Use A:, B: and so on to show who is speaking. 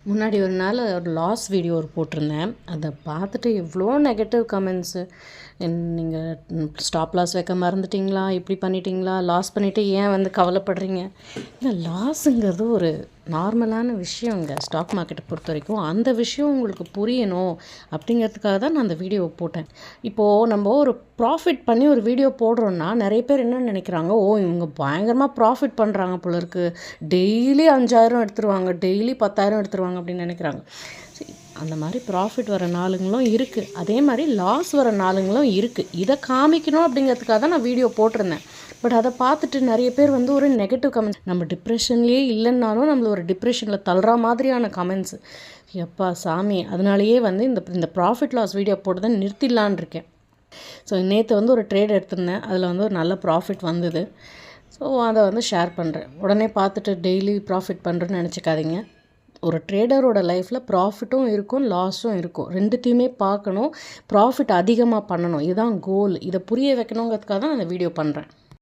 A: முன்னாடி ஒரு நாள் ஒரு லாஸ் வீடியோ போட்டிருந்தேன். அதை பார்த்துட்டு எவ்வளோ நெகட்டிவ் கமெண்ட்ஸு. நீங்கள் ஸ்டாப் லாஸ் வைக்க மறந்துட்டிங்களா, இப்படி பண்ணிட்டீங்களா, லாஸ் பண்ணிவிட்டு ஏன் வந்து கவலைப்படுறீங்க. இல்லை, லாஸுங்கிறது ஒரு நார்மலான விஷயங்க ஸ்டாக் மார்க்கெட்டை பொறுத்த வரைக்கும். அந்த விஷயம் உங்களுக்கு புரியணும் அப்படிங்கிறதுக்காக தான் நான் அந்த வீடியோவை போட்டேன். இப்போது நம்ம ஒரு ப்ராஃபிட் பண்ணி ஒரு வீடியோ போடுறோன்னா நிறைய பேர் என்ன நினைக்கிறாங்க, ஓ இவங்க பயங்கரமாக ப்ராஃபிட் பண்ணுறாங்க போல இருக்குது, டெய்லி 5000 எடுத்துருவாங்க, டெய்லி 10,000 எடுத்துருவாங்க அப்படின்னு நினைக்கிறாங்க. அந்த மாதிரி ப்ராஃபிட் வர நாளுங்களும் இருக்குது, அதே மாதிரி லாஸ் வர நாளுங்களும் இருக்குது. இதை காமிக்கணும் அப்படிங்கிறதுக்காக தான் நான் வீடியோ போட்டிருந்தேன். பட் அதை பார்த்துட்டு நிறைய பேர் வந்து ஒரு நெகட்டிவ் கமெண்ட்ஸ், நம்ம டிப்ரெஷன்லேயே இல்லைன்னாலும் நம்மளை ஒரு டிப்ரெஷனில் தள்ளுற மாதிரியான கமெண்ட்ஸு. எப்பா சாமி, அதனாலேயே வந்து இந்த ப்ராஃபிட் லாஸ் வீடியோ போட்டு தான் நிறுத்திடலான் இருக்கேன். ஸோ நேற்று வந்து ஒரு ட்ரேட் எடுத்திருந்தேன், அதில் வந்து ஒரு நல்ல ப்ராஃபிட் வந்தது. ஸோ அதை வந்து ஷேர் பண்ணுறேன். உடனே பார்த்துட்டு டெய்லி ப்ராஃபிட் பண்ணுறேன்னு நினச்சிக்காதீங்க. ஒரு ட்ரேடரோட லைஃப்பில் ப்ராஃபிட்டும் இருக்கும், லாஸும் இருக்கும். ரெண்டுத்தையுமே பார்க்கணும். ப்ராஃபிட் அதிகமாக பண்ணணும், இதுதான் கோல். இதை புரிய வைக்கணுங்கிறதுக்காக தான் நான் இந்த வீடியோ பண்ணுறேன்.